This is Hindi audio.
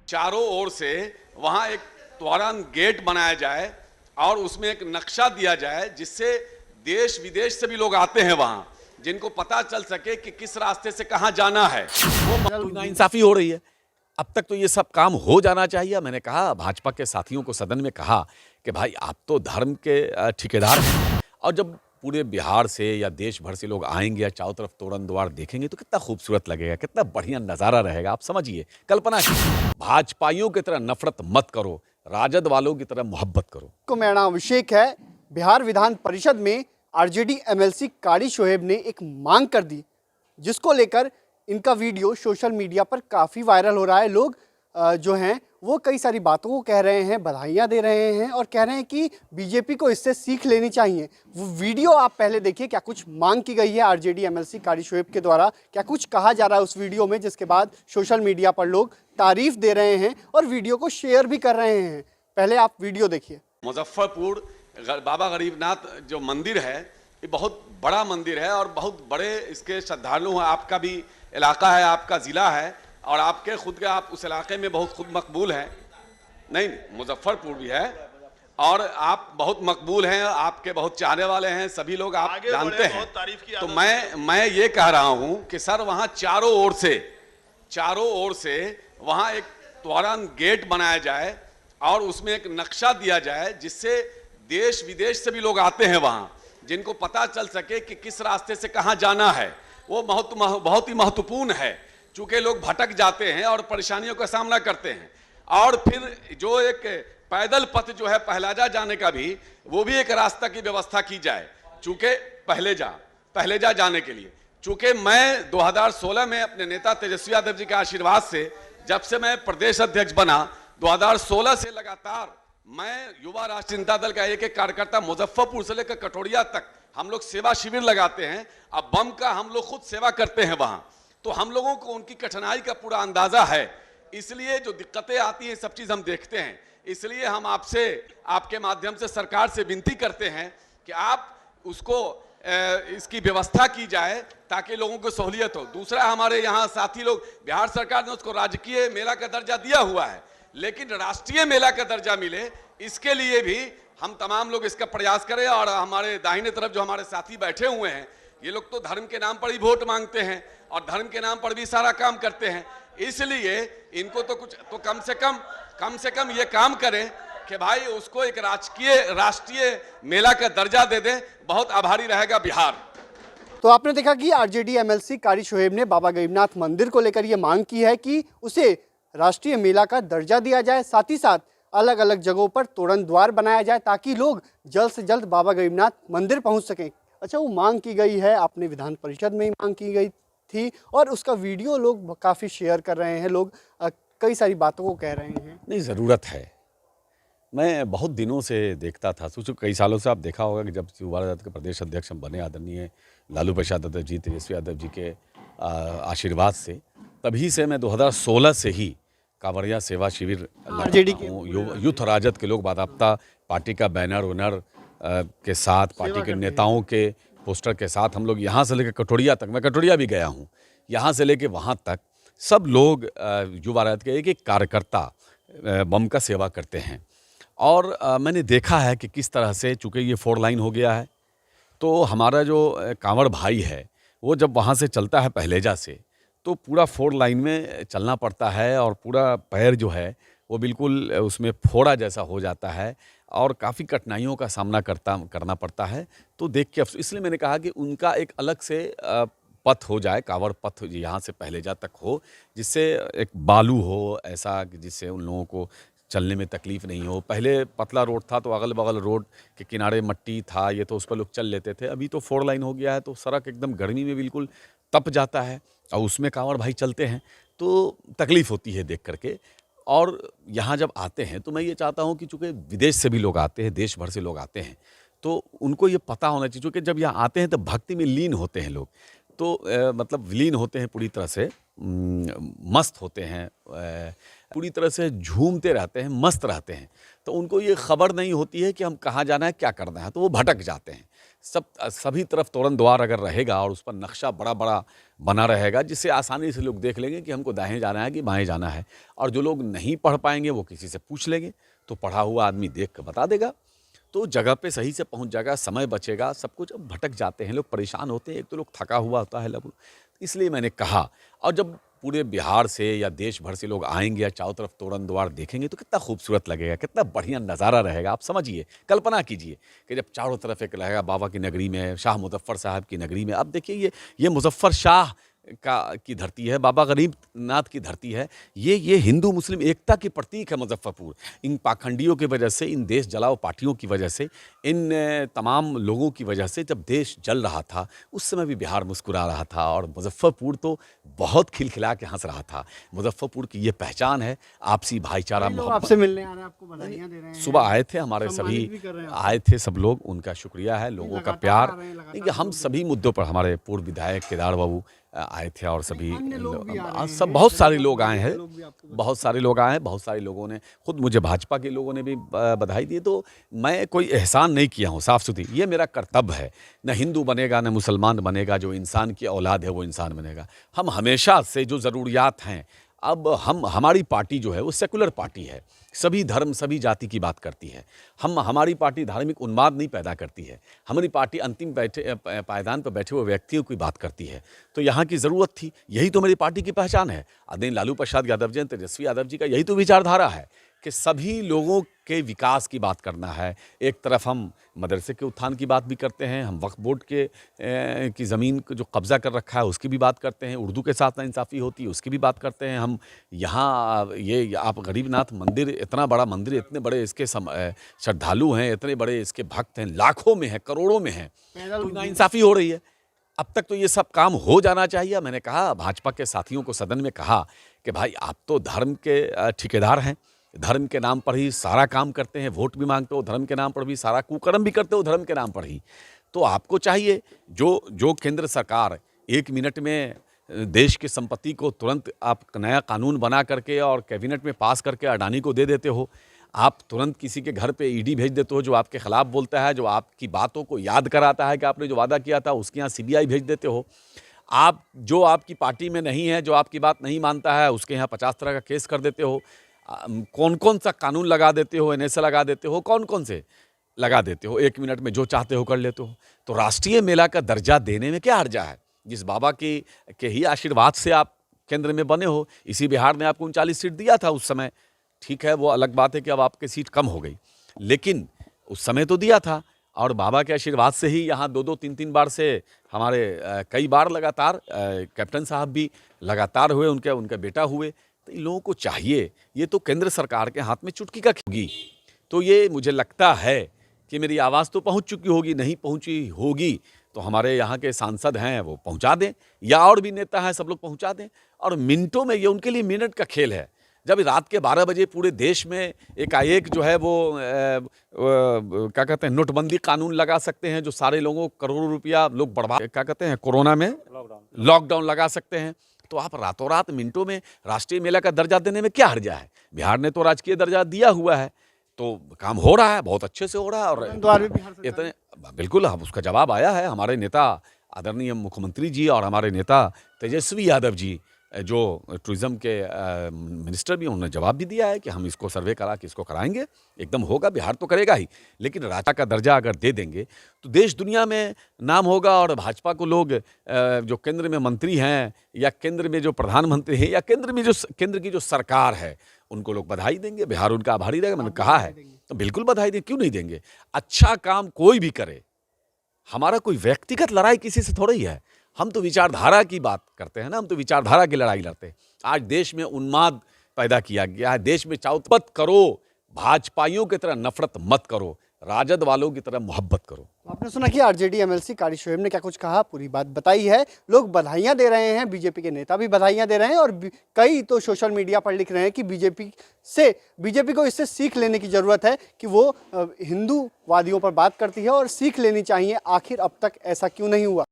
चारों ओर से वहां एक त्वरण गेट बनाया जाए और उसमें एक नक्शा दिया जाए जिससे देश विदेश से भी लोग आते हैं वहां, जिनको पता चल सके कि किस रास्ते से कहां जाना है। वो नाइंसाफी हो रही है। अब तक तो ये सब काम हो जाना चाहिए। मैंने कहा, भाजपा के साथियों को सदन में कहा कि भाई आप तो धर्म के ठेकेदार हैं, और जब पूरे बिहार से या देश भर से लोग आएंगे या चारों तरफ तोरण द्वार देखेंगे तो कितना खूबसूरत लगेगा, कितना बढ़िया नज़ारा रहेगा। आप समझिए, कल्पना कीजिए, भाजपाइयों की तरह नफरत मत करो, राजद वालों की तरह मोहब्बत करो। को मेरा नाम अभिषेक है। बिहार विधान परिषद में आरजेडी एमएलसी कारी शोएब ने एक मांग कर दी, जिसको लेकर इनका वीडियो सोशल मीडिया पर काफ़ी वायरल हो रहा है। लोग जो हैं वो कई सारी बातों को कह रहे हैं, बधाइयाँ दे रहे हैं और कह रहे हैं कि बीजेपी को इससे सीख लेनी चाहिए। वो वीडियो आप पहले देखिए, क्या कुछ मांग की गई है आरजेडी एमएलसी कारी शोएब के द्वारा, क्या कुछ कहा जा रहा है उस वीडियो में, जिसके बाद सोशल मीडिया पर लोग तारीफ दे रहे हैं और वीडियो को शेयर भी कर रहे हैं। पहले आप वीडियो देखिए। मुजफ्फरपुर बाबा गरीबनाथ जो मंदिर है, ये बहुत बड़ा मंदिर है और बहुत बड़े इसके श्रद्धालु हैं। आपका भी इलाका है, आपका ज़िला है और आपके खुद के आप उस इलाके में बहुत खुद मकबूल हैं। नहीं, मुजफ्फरपुर भी है और आप बहुत मकबूल हैं, आपके बहुत चाहने वाले हैं, सभी लोग आप जानते हैं। तो मैं ये कह रहा हूं कि सर वहां चारों ओर से वहां एक त्वरण गेट बनाया जाए और उसमें एक नक्शा दिया जाए जिससे देश विदेश से भी लोग आते हैं वहां, जिनको पता चल सके कि किस रास्ते से कहां जाना है। वो बहुत ही महत्वपूर्ण है, चूंकि लोग भटक जाते हैं और परेशानियों का सामना करते हैं। और फिर जो एक पैदल पथ जो है पहलाजा जाने का भी, वो भी एक रास्ता की व्यवस्था की जाए, चूंकि पहलेजा जाने के लिए। चूंकि मैं 2016 में अपने नेता तेजस्वी यादव जी के आशीर्वाद से, जब से मैं प्रदेश अध्यक्ष बना 2016 से लगातार मैं युवा राष्ट्रीय जनता दल का एक कार्यकर्ता मुजफ्फरपुर से लेकर कटोरिया तक हम लोग सेवा शिविर लगाते हैं। अब बम का हम लोग खुद सेवा करते हैं वहां, तो हम लोगों को उनकी कठिनाई का पूरा अंदाजा है। इसलिए जो दिक्कतें आती हैं सब चीज हम देखते हैं। इसलिए हम आपसे, आपके माध्यम से सरकार से विनती करते हैं कि आप उसको इसकी व्यवस्था की जाए ताकि लोगों को सहूलियत हो। दूसरा, हमारे यहाँ साथी लोग, बिहार सरकार ने उसको राजकीय मेला का दर्जा दिया हुआ है, लेकिन राष्ट्रीय मेला का दर्जा मिले इसके लिए भी हम तमाम लोग इसका प्रयास करें। और हमारे दाहिने तरफ जो हमारे साथी बैठे हुए हैं, ये लोग तो धर्म के नाम पर ही वोट मांगते हैं और धर्म के नाम पर भी सारा काम करते हैं। इसलिए इनको तो कुछ तो कम से कम ये काम करें कि भाई उसको एक राष्ट्रीय मेला का दर्जा दे दें। बहुत आभारी रहेगा बिहार। तो आपने देखा कि आरजेडी एमएलसी कारी शोएब ने बाबा गरीबनाथ मंदिर को लेकर ये मांग की है कि उसे राष्ट्रीय मेला का दर्जा दिया जाए, साथ ही साथ अलग अलग जगहों पर तोरण द्वार बनाया जाए ताकि लोग जल्द से जल्द बाबा गरीबनाथ मंदिर पहुंच सकें। अच्छा, वो मांग की गई है, आपने विधान परिषद में ही मांग की गई थी और उसका वीडियो लोग काफ़ी शेयर कर रहे हैं, लोग कई सारी बातों को कह रहे हैं। नहीं, ज़रूरत है। मैं बहुत दिनों से देखता था, सोचो कई सालों से। आप देखा होगा कि जब युवा राजद के प्रदेश अध्यक्ष हम बने आदरणीय लालू प्रसाद यादव जी, तेजस्वी यादव जी के आशीर्वाद से, तभी से मैं 2016 से ही कांवरिया सेवा शिविर आरजेडी के यूथ राजद के लोग बाकायदा पार्टी का बैनर वैनर के साथ, पार्टी के नेताओं के पोस्टर के साथ हम लोग यहाँ से लेकर कटोरिया तक, मैं कटोरिया भी गया हूँ, यहाँ से लेकर वहाँ तक सब लोग युवा राजद के एक कार्यकर्ता बम का सेवा करते हैं। और मैंने देखा है कि किस तरह से, चूँकि ये 4 लाइन हो गया है, तो हमारा जो कांवड़ भाई है वो जब वहाँ से चलता है पहलेजा से, तो पूरा 4 लाइन में चलना पड़ता है और पूरा पैर जो है वो बिल्कुल उसमें फोड़ा जैसा हो जाता है और काफ़ी कठिनाइयों का सामना करना पड़ता है। तो देख के इसलिए मैंने कहा कि उनका एक अलग से पथ हो जाए, कांवड़ पथ यहाँ से पहलेजा तक हो, जिससे एक बालू हो ऐसा कि जिससे उन लोगों को चलने में तकलीफ़ नहीं हो। पहले पतला रोड था तो अगल बगल रोड के किनारे मट्टी था, ये तो उस पर लोग चल लेते थे। अभी तो 4 लाइन हो गया है तो सड़क एकदम गर्मी में बिल्कुल तप जाता है और उसमें कांवड़ भाई चलते हैं तो तकलीफ़ होती है देख करके। और यहाँ जब आते हैं तो मैं ये चाहता हूँ कि चूँकि विदेश से भी लोग आते हैं, देश भर से लोग आते हैं, तो उनको ये पता होना चाहिए। चूँकि जब यहाँ आते हैं तो भक्ति में लीन होते हैं लोग, तो मतलब विलीन होते हैं पूरी तरह से, मस्त होते हैं, पूरी तरह से झूमते रहते हैं, मस्त रहते हैं। तो उनको ये खबर नहीं होती है कि हम कहाँ जाना है, क्या करना है, तो वो भटक जाते हैं। सभी तरफ तोरण द्वार अगर रहेगा और उस पर नक्शा बड़ा बड़ा बना रहेगा, जिससे आसानी से लोग देख लेंगे कि हमको दाएं जाना है कि बाएं जाना है। और जो लोग नहीं पढ़ पाएंगे वो किसी से पूछ लेंगे, तो पढ़ा हुआ आदमी देख कर बता देगा, तो जगह पे सही से पहुंच जाएगा, समय बचेगा, सब कुछ। अब भटक जाते हैं लोग, परेशान होते हैं, एक तो लोग थका हुआ होता है लोग, इसलिए मैंने कहा। और जब पूरे बिहार से या देश भर से लोग आएंगे या चारों तरफ तोरण द्वार देखेंगे तो कितना खूबसूरत लगेगा, कितना बढ़िया नज़ारा रहेगा। आप समझिए, कल्पना कीजिए कि जब चारों तरफ एक रहेगा बाबा की नगरी में, शाह मुजफ्फर साहब की नगरी में। अब देखिए ये मुजफ्फर शाह की धरती है, बाबा गरीब नाथ की धरती है। ये हिंदू मुस्लिम एकता की प्रतीक है मुजफ्फरपुर। इन पाखंडियों की वजह से, इन देश जलाओ पार्टियों की वजह से, इन तमाम लोगों की वजह से जब देश जल रहा था उस समय भी बिहार मुस्कुरा रहा था और मुजफ्फरपुर तो बहुत खिलखिला के हंस रहा था। मुजफ्फरपुर की ये पहचान है, आपसी भाईचारा, लोग आपसे मिलने आ रहे हैं, आपको बधाइयां दे रहे हैं। सुबह आए थे हमारे सभी, भी कर रहे हैं आए थे सब लोग, उनका शुक्रिया है, लोगों का प्यार। देखिए हम सभी मुद्दों पर, हमारे पूर्व विधायक केदार बाबू आए थे और सभी सब बहुत सारे लोग आए हैं, बहुत सारे लोग आए हैं, बहुत सारे लोगों ने, खुद मुझे भाजपा के लोगों ने भी बधाई दी। तो मैं कोई एहसान नहीं किया हूँ, साफ सुथरी, ये मेरा कर्तव्य है। न हिंदू बनेगा न मुसलमान बनेगा, जो इंसान की औलाद है वो इंसान बनेगा। हम हमेशा से जो ज़रूरियात हैं, अब हमारी पार्टी जो है वो सेकुलर पार्टी है, सभी धर्म सभी जाति की बात करती है। हमारी पार्टी धार्मिक उन्माद नहीं पैदा करती है, हमारी पार्टी अंतिम पायदान पर बैठे हुए व्यक्तियों की बात करती है। तो यहाँ की ज़रूरत थी, यही तो मेरी पार्टी की पहचान है। आदरणीय लालू प्रसाद यादव जी, तेजस्वी यादव जी का यही तो विचारधारा है कि सभी लोगों के विकास की बात करना है। एक तरफ हम मदरसे के उत्थान की बात भी करते हैं, हम वक्फ बोर्ड की ज़मीन को जो कब्ज़ा कर रखा है उसकी भी बात करते हैं, उर्दू के साथ नाइंसाफ़ी होती है उसकी भी बात करते हैं। हम यहाँ ये आप गरीबनाथ मंदिर, इतना बड़ा मंदिर, इतने बड़े इसके श्रद्धालु हैं, इतने बड़े इसके भक्त हैं, लाखों में हैं, करोड़ों में हैं, तो नाइंसाफ़ी हो रही है। अब तक तो ये सब काम हो जाना चाहिए। मैंने कहा, भाजपा के साथियों को सदन में कहा कि भाई आप तो धर्म के ठेकेदार हैं, धर्म के नाम पर ही सारा काम करते हैं, वोट भी मांगते हो धर्म के नाम पर, भी सारा कुकर्म भी करते हो धर्म के नाम पर ही। तो आपको चाहिए जो केंद्र सरकार 1 मिनट में देश की संपत्ति को तुरंत आप नया कानून बना करके और कैबिनेट में पास करके अडानी को दे देते हो, आप तुरंत किसी के घर पे ईडी भेज देते हो जो आपके खिलाफ बोलता है, जो आपकी बातों को याद कराता है कि आपने जो वादा किया था, उसके यहाँ सीबीआई भेज देते हो। आप जो आपकी पार्टी में नहीं है, जो आपकी बात नहीं मानता है, उसके यहाँ 50 तरह का केस कर देते हो। कौन कौन सा कानून लगा देते हो, एनएसए लगा देते हो, कौन कौन से लगा देते हो, 1 मिनट में जो चाहते हो कर लेते हो। तो राष्ट्रीय मेला का दर्जा देने में क्या हर्जा है? जिस बाबा के ही आशीर्वाद से आप केंद्र में बने हो, इसी बिहार ने आपको 39 सीट दिया था उस समय। ठीक है, वो अलग बात है कि अब आपकी सीट कम हो गई, लेकिन उस समय तो दिया था। और बाबा के आशीर्वाद से ही यहाँ 2-2, 3-3 बार से हमारे कई बार लगातार कैप्टन साहब भी लगातार हुए, उनके बेटा हुए। तो इन लोगों को चाहिए, ये तो केंद्र सरकार के हाथ में चुटकी का होगी। तो ये मुझे लगता है कि मेरी आवाज़ तो पहुंच चुकी होगी, नहीं पहुंची होगी तो हमारे यहाँ के सांसद हैं वो पहुंचा दें, या और भी नेता हैं सब लोग पहुंचा दें। और मिनटों में, ये उनके लिए मिनट का खेल है। जब रात के 12 बजे पूरे देश में एकाएक जो है वो क्या कहते हैं, नोटबंदी कानून लगा सकते हैं, जो सारे लोगों को करोड़ों रुपया लोग बर्बाद, क्या कहते हैं, कोरोना में लॉकडाउन लगा सकते हैं। तो आप रातों रात मिनटों में राष्ट्रीय मेला का दर्जा देने में क्या हर्जा है? बिहार ने तो राजकीय दर्जा दिया हुआ है, तो काम हो रहा है, बहुत अच्छे से हो रहा है। और इतने बिल्कुल अब उसका जवाब आया है। हमारे नेता आदरणीय मुख्यमंत्री जी और हमारे नेता तेजस्वी यादव जी, जो टूरिज्म के मिनिस्टर भी, उन्होंने जवाब भी दिया है कि हम इसको सर्वे करा के इसको कराएंगे, एकदम होगा, बिहार तो करेगा ही। लेकिन राज्य का दर्जा अगर दे देंगे तो देश दुनिया में नाम होगा। और भाजपा को लोग जो केंद्र में मंत्री हैं, या केंद्र में जो प्रधानमंत्री हैं, या केंद्र की जो सरकार है, उनको लोग बधाई देंगे, बिहार उनका आभारी रहेगा। मैंने कहा है तो बिल्कुल बधाई दें, क्यों नहीं देंगे। अच्छा काम कोई भी करे, हमारा कोई व्यक्तिगत लड़ाई किसी से थोड़ा ही है, हम तो विचारधारा की बात करते हैं ना, हम तो विचारधारा की लड़ाई लड़ते हैं। आज देश में उन्माद पैदा किया गया है, देश में मत करो, भाजपाइयों की तरह नफरत मत करो, राजद वालों की तरह मोहब्बत करो। आपने सुना कि आरजेडी एमएलसी कारी शोएब ने क्या कुछ कहा, पूरी बात बताई है। लोग बधाइयां दे रहे हैं, बीजेपी के नेता भी बधाइयां दे रहे हैं, और कई तो सोशल मीडिया पर लिख रहे हैं कि बीजेपी को इससे सीख लेने की जरूरत है कि वो हिंदूवादियों पर बात करती है, और सीख लेनी चाहिए, आखिर अब तक ऐसा क्यों नहीं हुआ।